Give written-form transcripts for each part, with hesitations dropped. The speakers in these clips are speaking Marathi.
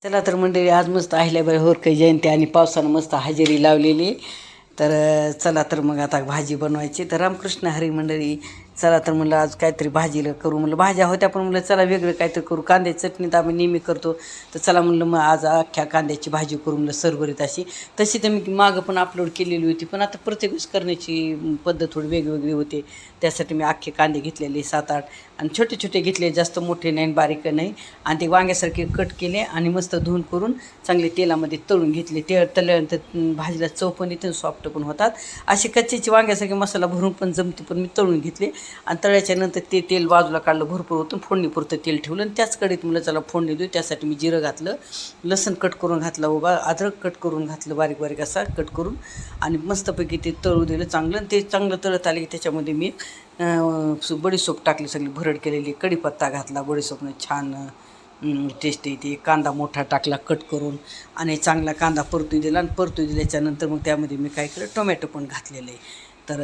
चला तर मंडळी, आज मस्त अहिल्याबाई होळकर जयंती आणि पावसानं मस्त हजेरी लावलेली. तर चला तर मग आता भाजी बनवायची. तर रामकृष्ण हरी मंडळी, चला तर म्हणलं आज काहीतरी भाजीला करू. म्हणलं भाज्या होत्या पण म्हणलं चला वेगळं काहीतरी करू. कांद्याची चटणी तर आम्ही नेहमी करतो, तर चला म्हणलं मग आज अख्ख्या कांद्याची भाजी करू म्हणलं सरभरीत अशी. तशी तर मी मागं पण अपलोड केलेली होती, पण आता प्रत्येक वेळेस करण्याची पद्धत थोडी वेगवेगळी होते. त्यासाठी मी अख्खे कांदे घेतलेले 7-8 आणि छोटे छोटे घेतले, जास्त मोठे नाही बारीक नाही. आणि ते वांग्यासारखे कट केले आणि मस्त धुवून करून चांगले तेलामध्ये तळून घेतले. ते तळल्यानंतर भाजीला चव पण येते, सॉफ्ट पण होतात. असे कच्च्याची वांग्यासारखे मसाला भरून पण जमते, पण मी तळून घेतले. आणि तळ्याच्या नंतर ते तेल बाजूला काढलं, भरपूर होतं. फोडणीपुरतं तेल ठेवलं आणि त्याच कढईत मला चला फोडणी देऊ. त्यासाठी मी जिरं घातलं, लसूण कट करून घातलं, उभा अद्रक कट करून घातलं, बारीक बारीक असा कट करून. आणि मस्तपैकी ते तळू दिलं चांगलं. आणि ते चांगलं तळत आले की त्याच्यामध्ये मी बडीशोप टाकली, सगळी भरड केलेली. कढीपत्ता घातला, बडीशोपनं छान टेस्ट येते. कांदा मोठा टाकला कट करून आणि चांगला कांदा परतू दिला. आणि परतू दिल्याच्यानंतर मग त्यामध्ये मी काय केलं, टोमॅटो पण घातलेलं आहे. तर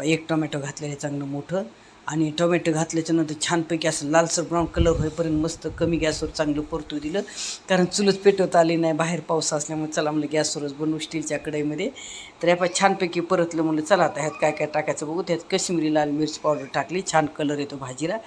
एक टोमॅटो घातलेलं आहे चांगलं मोठं. आणि टोमॅटो घातल्याच्यानंतर छानपैकी असं लालसर ब्राऊन कलर होईपर्यंत मस्त कमी गॅसवर चांगलं परतू दिलं, कारण चुलच पेटवता आली नाही, बाहेर पाऊस असल्यामुळे. चला म्हणलं गॅसवरच बनवू स्टीलच्या कढईमध्ये. तर या छानपैकी परतलं. म्हणलं चला आता ह्यात काय काय टाकायचं बघू. त्यात कश्मीरी लाल मिरच पावडर टाकली, छान कलर येतो भाजीला.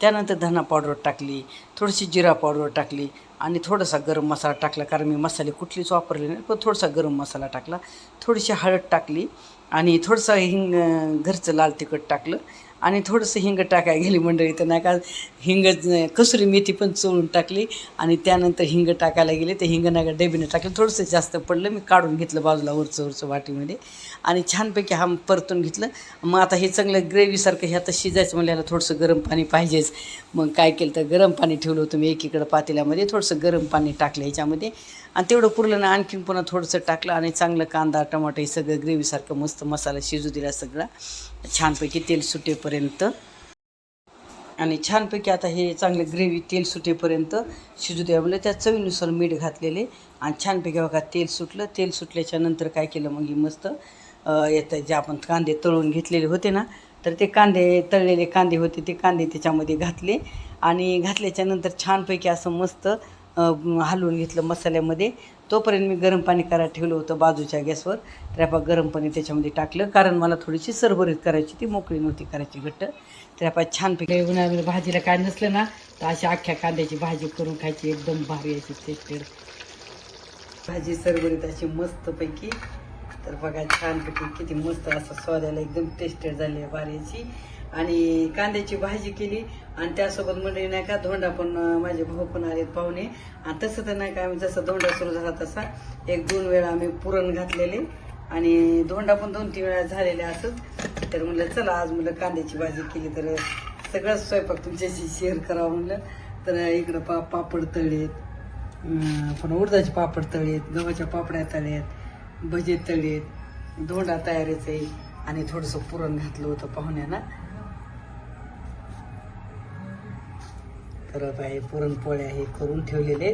त्यानंतर धना पावडर टाकली, थोडीशी जिरा पावडर टाकली आणि थोडासा गरम मसाला टाकला, कारण मी मसाले कुठलीच वापरले नाही, पण थोडासा गरम मसाला टाकला. थोडीशी हळद टाकली आणि थोडंसं हिंग, घरचं लाल तिखट टाकलं. आणि थोडंसं हिंग टाकायला गेली मंडळी, तर नाही का हिंग, कसुरी मेथी पण चोळून टाकली. आणि त्यानंतर हिंग टाकायला गेले, तर हिंग नाही का डबीनं टाकलं, थोडंसं जास्त पडलं. मी काढून घेतलं बाजूला वरचं वाटीमध्ये आणि छानपैकी हा परतून घेतलं. मग आता हे चांगलं ग्रेव्हीसारखं हे आता शिजायचं म्हणलं, थोडंसं गरम पाणी पाहिजेच. मग काय केलं तर गरम पाणी ठेवलं होतं मी एकीकडं पातेल्यामध्ये, थोडंसं गरम पाणी टाकलं ह्याच्यामध्ये. आणि तेवढं पुरलं ना, आणखीन पुन्हा थोडंसं टाकलं आणि चांगलं कांदा टमाटर हे सगळं ग्रेव्हीसारखं मस्त मसाला शिजू दिला सगळा छानपैकी तेल सुटेपर्यंत. आणि छानपैकी आता हे चांगलं ग्रेव्ही तेल सुटेपर्यंत शिजू द्या. म्हणजे त्या चवीनुसार मीठ घातलेले आणि छानपैकी बघा तेल सुटलं. तेल सुटल्याच्या नंतर काय केलं मग, ही मस्त येतं जे आपण कांदे तळून घेतलेले होते ना, तर ते कांदे तळलेले कांदे होते, ते कांदे त्याच्यामध्ये घातले. आणि घातल्याच्या नंतर छानपैकी असं मस्त हलवून घेतलं मसाल्यामध्ये. तोपर्यंत मी गरम पाणी करायला ठेवलं होतं बाजूच्या गॅसवर. तर आपण गरम पाणी त्याच्यामध्ये टाकलं, कारण मला थोडीशी सरभरीत करायची, ती मोकळी नव्हती करायची घट्ट. तर आपण छानपैकी उन्हाळ्यामध्ये भाजीला काय नसलं ना, तर अशा अख्ख्या कांद्याची भाजी करून खायची, एकदम भारी अशी टेस्टेड भाजी सरभरीत अशी मस्तपैकी. तर बघा छानपैकी किती मस्त असं स्वादाला एकदम टेस्टेड झाली आहे भारीची. आणि कांद्याची भाजी केली आणि त्यासोबत म्हणजे नाही का धोंडा पण, माझे भाऊ पण आलेत पाहुणे. आणि तसं तर नाही का, आम्ही जसं धोंडा सुरू झाला तसा 1-2 वेळा आम्ही पुरण घातलेले आणि धोंडा पण 2-3 वेळा झालेले असंच. तर म्हणलं चला आज म्हणलं कांद्याची भाजी केली, तर सगळंच स्वयंपाक तुमच्याशी शेअर करावं म्हणलं. तर इकडं पापड तळलेत, पण उडदाचे पापड तळलेत, गव्हाच्या पापड्या तळलेत, भजे तळलेत, धोंडा तयारच आहे. आणि थोडंसं पुरण घातलं होतं पाहुण्यांना. तर हे पुरणपोळ्या हे करून ठेवलेले.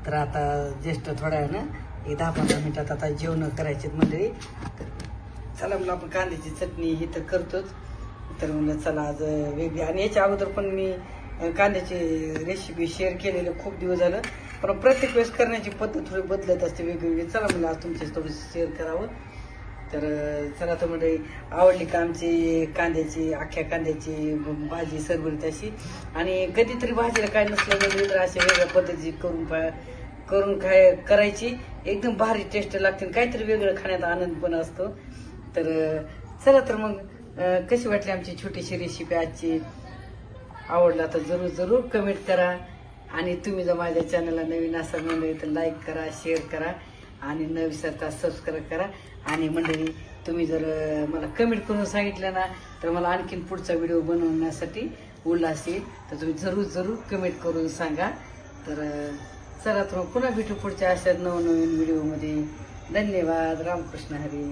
तर आता जस्ट थोड्या वेळानं 10-15 मिनिटात आता जेवण करायचे मंडळी. तर चला म्हणलं आपण कांद्याची चटणी ही तर करतोच, तर म्हणलं चला आज वेगळी. आणि याच्या अगोदर पण मी कांद्याची रेसिपी शेअर केलेलं खूप दिवस झालं, पण प्रत्येक वेळेस करण्याची पद्धत थोडी बदलत असते वेगवेगळी. चला म्हणलं आज तुमच्याशी थोडंसं शेअर करावं. तर चला तर म्हणजे आवडली का आमची अख्ख्या कांद्याची भाजी सरभरीत अशी. आणि कधीतरी भाजीला काय नसलं म्हणजे तर अशा वेगळ्या पद्धतीची करून करायची, एकदम भारी टेस्ट लागते. काहीतरी वेगळं खाण्याचा आनंद पण असतो. तर चला तर मग कशी वाटली आमची छोटीशी रेसिपी आजची. आवडला तर जरूर कमेंट करा. आणि तुम्ही जर माझ्या चॅनलला नवीन असाल म्हणजे तर लाईक करा, शेअर करा आणि न विसरता सबस्क्राईब करा. आणि मंडळी तुम्ही जर मला कमेंट करून सांगितलं ना, तर मला आणखीन पुढचा व्हिडिओ बनवण्यासाठी उल्हास येईल. तर तुम्ही जरूर कमेंट करून सांगा. तर चला तर पुन्हा भेटू पुढच्या अशाच नवनवीन व्हिडिओमध्ये. धन्यवाद. रामकृष्ण हरी.